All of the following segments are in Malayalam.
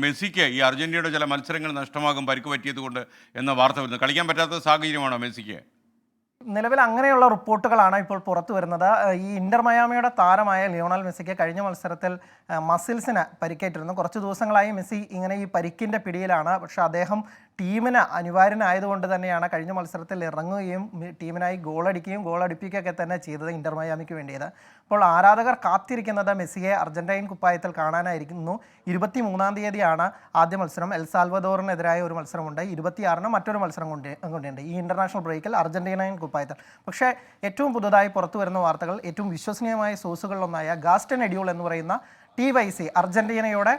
മെസ്സിക്ക് ഈ അർജന്റീനയുടെ ചില മത്സരങ്ങൾ നഷ്ടമാകും പരിക്ക് പറ്റിയതുകൊണ്ട് എന്ന വാർത്ത വരുന്നു. കളിക്കാൻ പറ്റാത്ത സാഹചര്യമാണോ മെസ്സിക്ക്? നിലവിൽ അങ്ങനെയുള്ള റിപ്പോർട്ടുകളാണ് ഇപ്പോൾ പുറത്തു വരുന്നത്. ഈ ഇന്റർ മയാമിയുടെ താരമായ ലിയോണൽ മെസ്സിക്ക് കഴിഞ്ഞ മത്സരത്തിൽ മസിൽസിന് പരിക്കേറ്റിരുന്നു. കുറച്ച് ദിവസങ്ങളായി മെസ്സി ഇങ്ങനെ ഈ പരിക്കിൻ്റെ പിടിയിലാണ്. പക്ഷേ അദ്ദേഹം ടീമിന് അനിവാര്യനായതുകൊണ്ട് തന്നെയാണ് കഴിഞ്ഞ മത്സരത്തിൽ ഇറങ്ങുകയും ടീമിനായി ഗോളടിപ്പിക്കുകയൊക്കെ തന്നെ ചെയ്തത് ഇന്റർ മയാമിക്ക് വേണ്ടിയത്. അപ്പോൾ ആരാധകർ കാത്തിരിക്കുന്നത് മെസ്സിയെ അർജന്റൈൻ കുപ്പായത്തിൽ കാണാനായിരിക്കുന്നു. 23-ാം തീയതിയാണ് ആദ്യ മത്സരം. എൽ സാൽവദോറിനെതിരായ ഒരു മത്സരമുണ്ട്. 26-ന് മറ്റൊരു മത്സരം കൊണ്ടുണ്ട് ഈ ഇന്റർനാഷണൽ ബ്രേക്കിൽ അർജന്റീനൻ കുപ്പായത്തിൽ. പക്ഷേ ഏറ്റവും പുതുതായി പുറത്തു വരുന്ന വാർത്തകൾ ഏറ്റവും വിശ്വസനീയമായ സോഴ്സുകളിലൊന്നായ ഗാസ്റ്റൻ എഡ്യൂൾ എന്ന് പറയുന്ന TYC അർജന്റീനയുടെ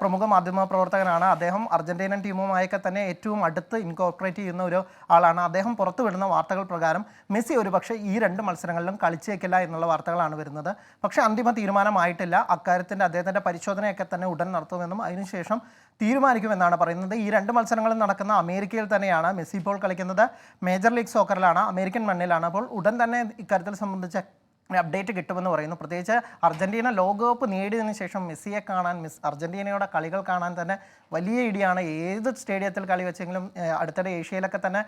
പ്രമുഖ മാധ്യമ പ്രവർത്തകനാണ്. അദ്ദേഹം അർജന്റീനൻ ടീമുമായൊക്കെ തന്നെ ഏറ്റവും അടുത്ത് ഇൻകോർപ്പറേറ്റ് ചെയ്യുന്ന ഒരു ആളാണ്. അദ്ദേഹം പുറത്തുവിടുന്ന വാർത്തകൾ പ്രകാരം മെസ്സി ഒരുപക്ഷെ ഈ 2 മത്സരങ്ങളിലും കളിച്ചേക്കില്ല എന്നുള്ള വാർത്തകളാണ് വരുന്നത്. പക്ഷേ അന്തിമ തീരുമാനമായിട്ടില്ല. അക്കാര്യത്തിൻ്റെ അദ്ദേഹത്തിൻ്റെ പരിശോധനയൊക്കെ തന്നെ ഉടൻ നടത്തുമെന്നും അതിനുശേഷം തീരുമാനിക്കുമെന്നാണ് പറയുന്നത്. ഈ 2 മത്സരങ്ങളും നടക്കുന്ന അമേരിക്കയിൽ തന്നെയാണ്. മെസ്സി ഇപ്പോൾ കളിക്കുന്നത് മേജർ ലീഗ് സോക്കറിലാണ്, അമേരിക്കൻ മണ്ണിലാണ്. അപ്പോൾ ഉടൻ തന്നെ ഇക്കാര്യത്തിൽ സംബന്ധിച്ച അപ്ഡേറ്റ് കിട്ടുമെന്ന് പറയുന്നു. പ്രത്യേകിച്ച് അർജന്റീന ലോകകപ്പ് നേടിയതിനു ശേഷം മെസ്സിയെ കാണാൻ, അർജന്റീനയുടെ കളികൾ കാണാൻ തന്നെ വലിയ ഇടിയാണ്. ഏത് സ്റ്റേഡിയത്തിൽ കളി വെച്ചെങ്കിലും അടുത്തിടെ ഏഷ്യയിലൊക്കെ തന്നെ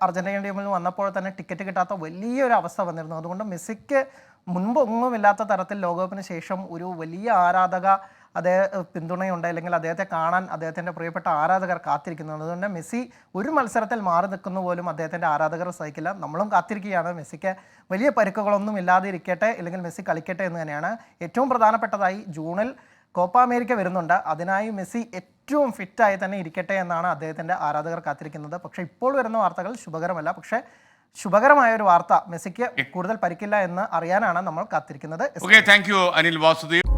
അർജന്റീന ടീമിൽ വന്നപ്പോൾ തന്നെ ടിക്കറ്റ് കിട്ടാത്ത വലിയൊരു അവസ്ഥ വന്നിരുന്നു. അതുകൊണ്ട് മെസ്സിക്ക് മുൻപൊന്നുമില്ലാത്ത തരത്തിൽ ലോകകപ്പിന് ശേഷം ഒരു വലിയ ആരാധക പിന്തുണയുണ്ട്, അല്ലെങ്കിൽ അദ്ദേഹത്തെ കാണാൻ അദ്ദേഹത്തിൻ്റെ പ്രിയപ്പെട്ട ആരാധകർ കാത്തിരിക്കുന്നുണ്ട്. അതുകൊണ്ട് മെസ്സി ഒരു മത്സരത്തിൽ മാറി നിൽക്കുന്ന പോലും അദ്ദേഹത്തിൻ്റെ ആരാധകർ സഹിക്കില്ല. നമ്മളും കാത്തിരിക്കുകയാണ് മെസ്സിക്ക് വലിയ പരിക്കുകളൊന്നും ഇല്ലാതെ ഇരിക്കട്ടെ, അല്ലെങ്കിൽ മെസ്സി കളിക്കട്ടെ എന്ന് തന്നെയാണ്. ഏറ്റവും പ്രധാനപ്പെട്ടതായി ജൂണിൽ കോപ്പ അമേരിക്ക വരുന്നുണ്ട്. അതിനായി മെസ്സി ഏറ്റവും ഫിറ്റായി തന്നെ ഇരിക്കട്ടെ എന്നാണ് അദ്ദേഹത്തിൻ്റെ ആരാധകർ കാത്തിരിക്കുന്നത്. പക്ഷേ ഇപ്പോൾ വരുന്ന വാർത്തകൾ ശുഭകരമല്ല. പക്ഷേ ശുഭകരമായ ഒരു വാർത്ത, മെസ്സിക്ക് കൂടുതൽ പരിക്കില്ല എന്ന് അറിയാനാണ് നമ്മൾ കാത്തിരിക്കുന്നത്. Thank you Anil Vasudev.